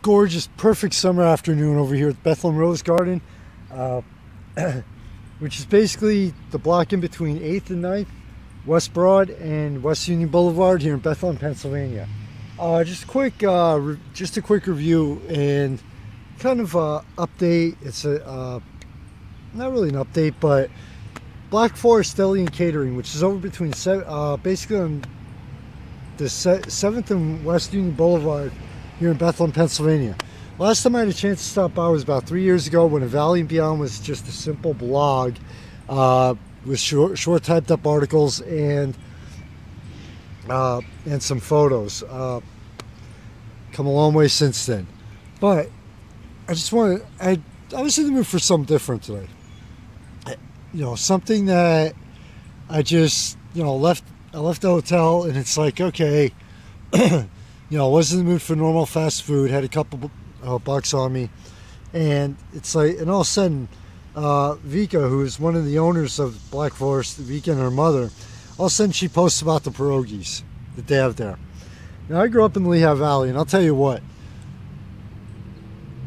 gorgeous, perfect summer afternoon over here at Bethlehem Rose Garden, which is basically the block in between 8th and 9th, West Broad and West Union Boulevard here in Bethlehem, Pennsylvania. Just a quick review and kind of update. It's a not really an update, but Black Forest Deli and Catering, which is over between basically on the 7th and West Union Boulevard here in Bethlehem, Pennsylvania. Last time I had a chance to stop by was about 3 years ago, when A Valley and Beyond was just a simple blog with short typed up articles and some photos. Come a long way since then, but I just wanted, I was in the mood for something different today. You know, something that I just, you know, I left the hotel and it's like, okay, you know, I was in the mood for normal fast food, had a couple bucks on me, and it's like, and all of a sudden, Vika, who is one of the owners of Black Forest, Vika and her mother, all of a sudden she posts about the pierogies that they have there. Now, I grew up in the Lehigh Valley, and I'll tell you what,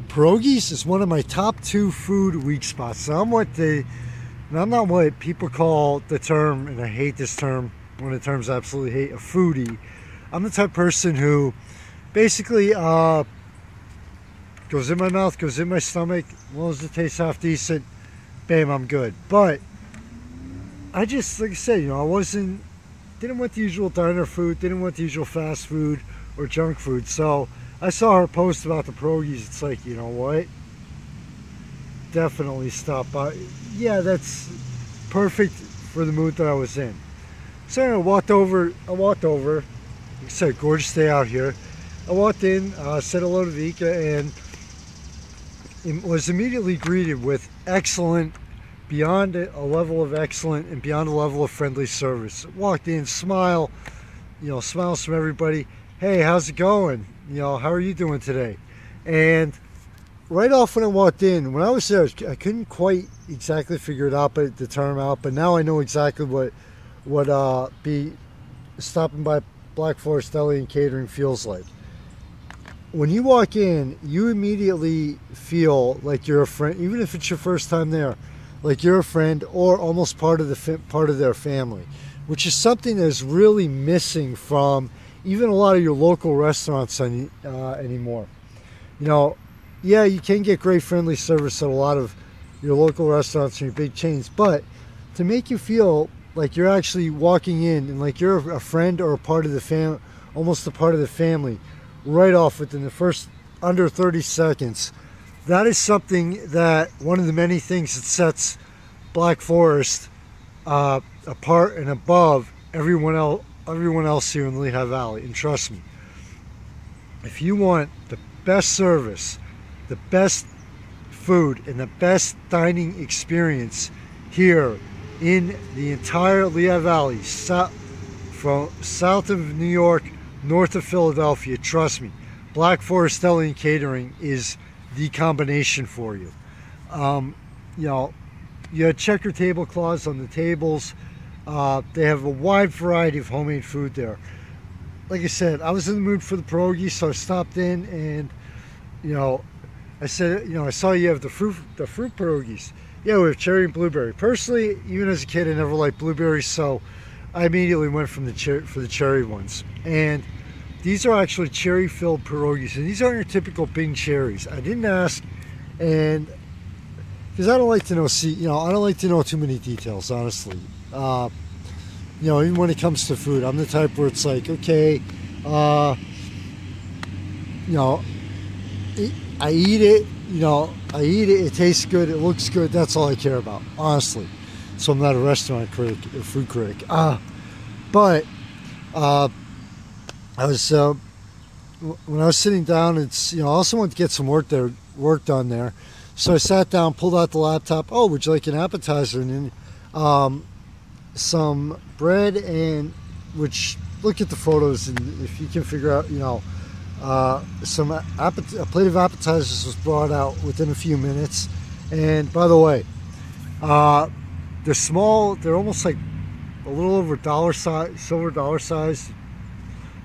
pierogies is one of my top 2 food weak spots. So I'm not what people call the term, and I hate this term, one of the terms I absolutely hate, a foodie. I'm the type of person who basically goes in my mouth, goes in my stomach, as long as it tastes half decent, bam, I'm good. But I just, like I said, you know, didn't want the usual diner food, didn't want the usual fast food or junk food. So I saw her post about the pierogies. It's like, you know what? Definitely stop by. Yeah, that's perfect for the mood that I was in. So I walked over. Like I said, gorgeous day out here. I walked in, said hello to Vika, and was immediately greeted with excellent, beyond a level of excellent and beyond a level of friendly service. Walked in, smile, you know, smiles from everybody. Hey, how's it going? You know, how are you doing today? And right off when I walked in, when I was there, I couldn't quite exactly figure it out, but the term out. But now I know exactly what be stopping by Black Forest Deli and Catering feels like. When you walk in, you immediately feel like you're a friend, even if it's your first time there, like you're a friend or almost part of their family, which is something that is really missing from even a lot of your local restaurants anymore. You know, yeah, you can get great friendly service at a lot of your local restaurants and your big chains, but to make you feel like you're actually walking in and like you're a friend or a part of the family, almost a part of the family, right off within the first under 30 seconds, that is something that one of the many things that sets Black Forest apart and above everyone else here in the Lehigh Valley. And trust me, if you want the best service, the best food, and the best dining experience here in the entire Lehigh Valley, from south of New York, north of Philadelphia, trust me, Black Forest Deli and Catering is the combination for you. You know, you have checker tablecloths on the tables. They have a wide variety of homemade food there. Like I said, I was in the mood for the pierogi, so I stopped in and, you know, I said, you know, I saw you have the fruit pierogies. Yeah, we have cherry and blueberry. Personally, even as a kid, I never liked blueberries, so I immediately went for the cherry ones. And these are actually cherry-filled pierogies, and these aren't your typical Bing cherries. I didn't ask, and because I don't like to know, I don't like to know too many details, honestly. You know, even when it comes to food, I'm the type where it's like, okay, you know, I eat it, it tastes good, it looks good, that's all I care about, honestly. So I'm not a restaurant critic, a food critic. But I was when I was sitting down, it's, you know, I also wanted to get some work done there. So I sat down, pulled out the laptop. Oh, would you like an appetizer? And then some bread, and which, look at the photos, and if you can figure out, you know, a plate of appetizers was brought out within a few minutes. And by the way, they're small. They're almost like a little over silver dollar size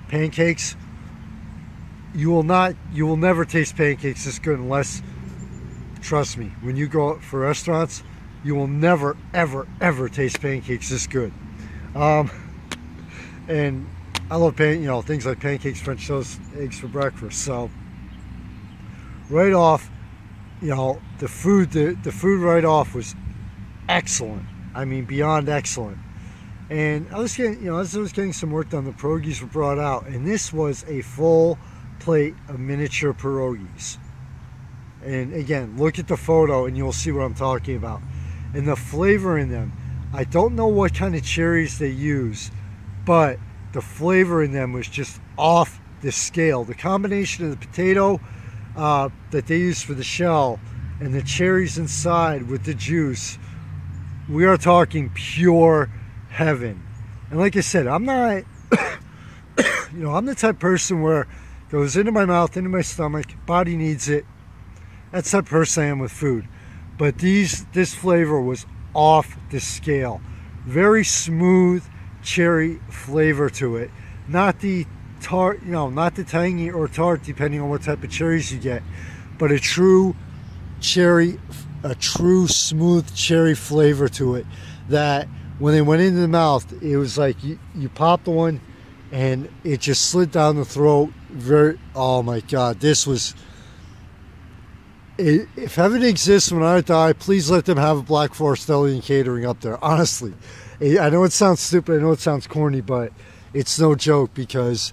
pancakes. you will never taste pancakes this good unless, trust me, when you go out for restaurants, you will never, ever, ever taste pancakes this good. And I love things like pancakes, French toast, eggs for breakfast. So right off, the food right off was excellent. I mean, beyond excellent. And I was getting, as I was getting some work done, the pierogies were brought out, and this was a full plate of miniature pierogies. And again, look at the photo and you'll see what I'm talking about. And the flavor in them, I don't know what kind of cherries they use, but the flavor in them was just off the scale. The combination of the potato that they use for the shell and the cherries inside with the juice, we are talking pure heaven. And like I said, I'm not I'm the type of person where it goes into my mouth, into my stomach, body needs it. That's the type of person I am with food. But this flavor was off the scale. Very smooth cherry flavor to it. Not the tart, not the tangy or tart, depending on what type of cherries you get, but a true smooth cherry flavor to it that when they went into the mouth, it was like you popped one and it just slid down the throat. Oh my God, this was... If heaven exists when I die, please let them have a Black Forest Deli and Catering up there. Honestly, I know it sounds stupid, I know it sounds corny, but it's no joke, because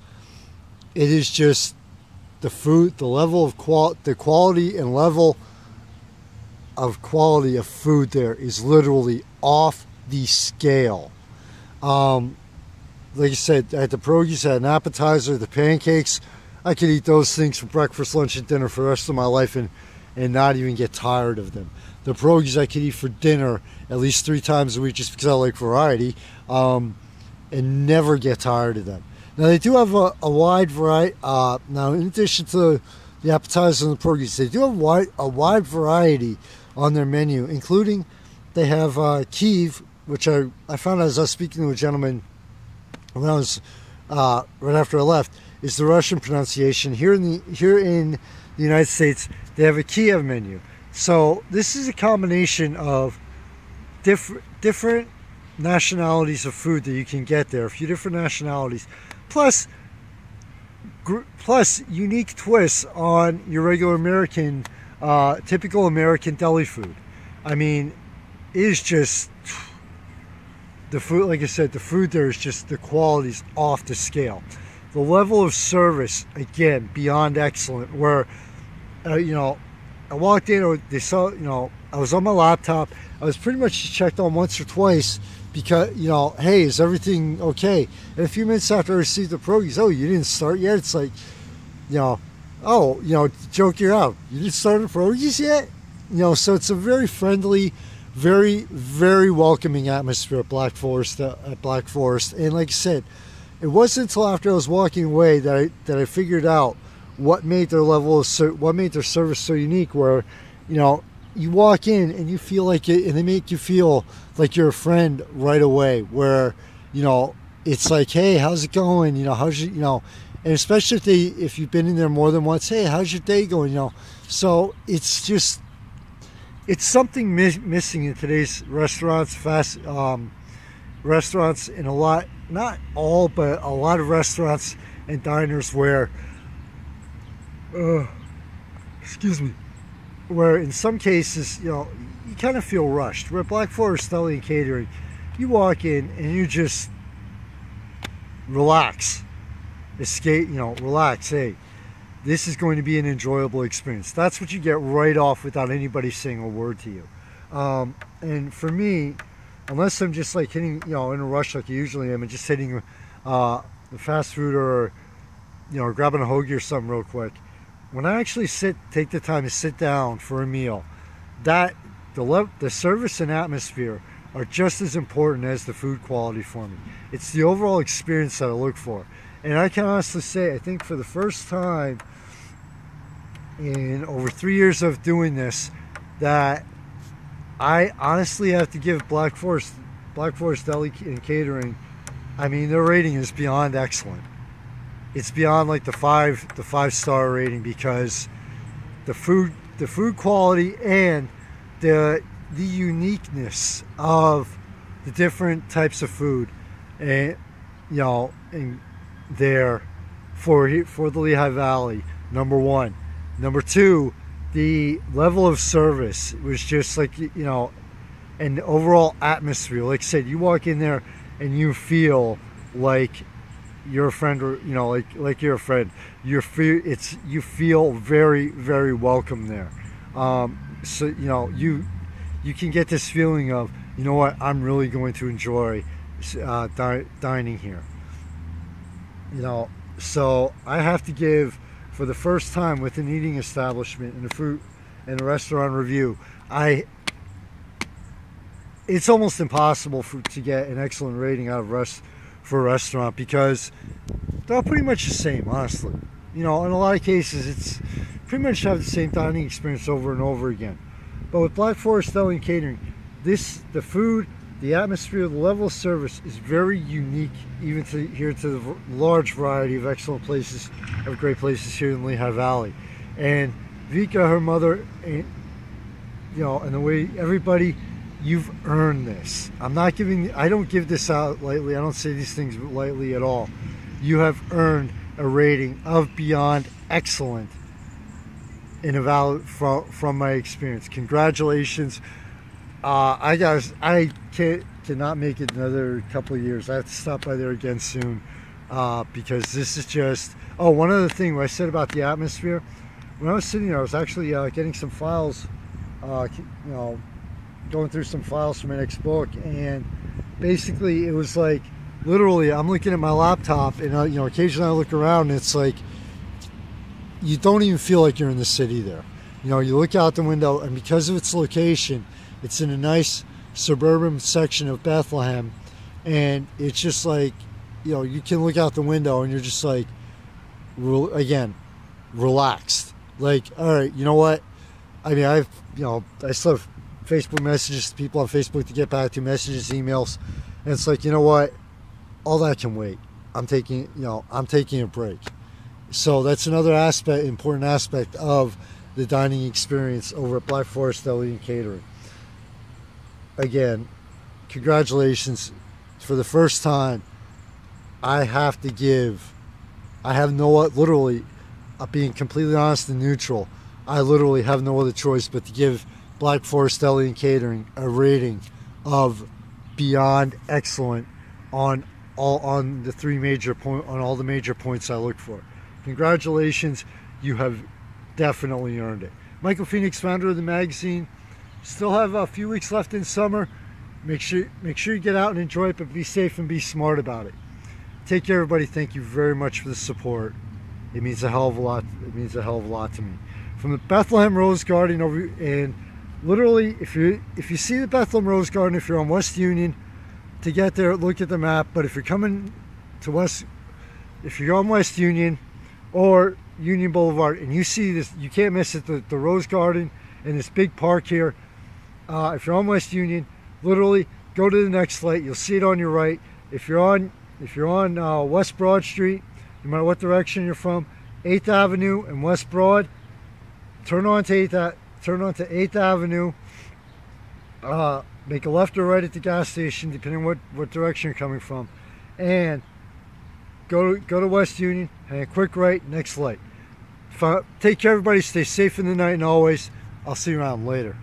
it is just the food, the level of the quality and level of quality of food there is literally off the scale. Like I said, at the pierogies, I had an appetizer, the pancakes. I could eat those things for breakfast, lunch, and dinner for the rest of my life and not even get tired of them. The pierogies I could eat for dinner at least 3 times a week just because I like variety, and never get tired of them. Now they do have a wide variety. Now in addition to the appetizers and the pierogies, they do have a wide variety on their menu, including they have Kiev, which I found out as I was speaking to a gentleman when I was right after I left, is the Russian pronunciation. Here in the United States, they have a Kiev menu. So this is a combination of different nationalities of food that you can get there, a few different nationalities, plus unique twists on your regular American, typical American deli food. I mean, it is just, the food, like I said, the food there is just, the quality's off the scale. The level of service, again, beyond excellent, where I walked in, they saw, I was on my laptop. I was pretty much checked on once or twice because, hey, is everything okay? And a few minutes after I received the pierogies, oh, you didn't start yet? It's like, joke you out. You didn't start the pierogies yet? So it's a very friendly, very, very welcoming atmosphere at Black Forest. And like I said, it wasn't until after I was walking away that I figured out what made their service so unique, where you walk in and you feel like it, and they make you feel like you're a friend right away, where it's like, hey, how's it going, how's your, and especially if you've been in there more than once, hey, how's your day going, so it's just, it's something missing in today's restaurants, restaurants, in a lot, not all, but a lot of restaurants and diners where excuse me, where in some cases, you kind of feel rushed. Where at Black Forest Deli and Catering, you walk in and you just relax, escape, relax. Hey, this is going to be an enjoyable experience. That's what you get right off without anybody saying a word to you. And for me, unless I'm just like hitting, in a rush like I usually am, and just hitting the fast food or, grabbing a hoagie or something real quick, when I actually take the time to sit down for a meal, the service and atmosphere are just as important as the food quality for me. It's the overall experience that I look for. And I can honestly say, I think for the first time in over 3 years of doing this, that I honestly have to give Black Forest Deli and Catering, I mean, their rating is beyond excellent. it's beyond like the five-star rating, because the food quality and the uniqueness of the different types of food, and and there for the Lehigh Valley. Number one. Number two, the level of service was just like, and the overall atmosphere. Like I said, you walk in there and you feel like you're a friend, or like you're a friend. You feel very, very welcome there. So you can get this feeling of, you know what, I'm really going to enjoy dining here. So I have to give, for the first time with an eating establishment and a restaurant review, it's almost impossible to get an excellent rating out of for a restaurant, because they're all pretty much the same, honestly. In a lot of cases, it's pretty much have the same dining experience over and over again. But with Black Forest Deli and Catering, the food, the atmosphere, the level of service is very unique, even to the large variety of excellent places, of great places here in the Lehigh Valley. And Vika, her mother, and and the way everybody, you've earned this. I don't give this out lightly. I don't say these things lightly at all. You have earned a rating of beyond excellent in a valley from my experience. Congratulations. I cannot make it another couple of years. I have to stop by there again soon, because this is just. Oh, one other thing, what I said about the atmosphere. When I was sitting there, I was actually getting some files, going through some files for my next book, and basically it was like, literally, I'm looking at my laptop, and occasionally I look around, and it's like, you don't even feel like you're in the city there. You look out the window, and because of its location, it's in a nice suburban section of Bethlehem, and it's just like, you can look out the window and you're just like, again, relaxed. Like, all right, you know what? I mean, I still have Facebook messages to people on Facebook to get back to, messages, emails, and it's like, you know what? All that can wait. I'm taking a break. So that's another important aspect of the dining experience over at Black Forest Deli and Catering. Again, congratulations. For the first time, literally, being completely honest and neutral, I literally have no other choice but to give Black Forest Deli and Catering a rating of beyond excellent on all the major points I look for. Congratulations, you have definitely earned it. Michael Phoenix, founder of the magazine. Still have a few weeks left in summer. Make sure you get out and enjoy it, but be safe and be smart about it. Take care, everybody. Thank you very much for the support. It means a hell of a lot. It means a hell of a lot to me. From the Bethlehem Rose Garden and literally, if you see the Bethlehem Rose Garden, if you're on West Union, to get there, look at the map. But if you're coming to if you're on West Union or Union Boulevard and you see this, you can't miss it. The Rose Garden and this big park here. If you're on West Union, literally go to the next light. You'll see it on your right. If you're on West Broad Street, no matter what direction you're from, 8th Avenue and West Broad, turn on to 8th Avenue. Make a left or right at the gas station, depending on what direction you're coming from, and go to West Union and a quick right, next light. Take care, everybody. Stay safe in the night, and always, I'll see you around later.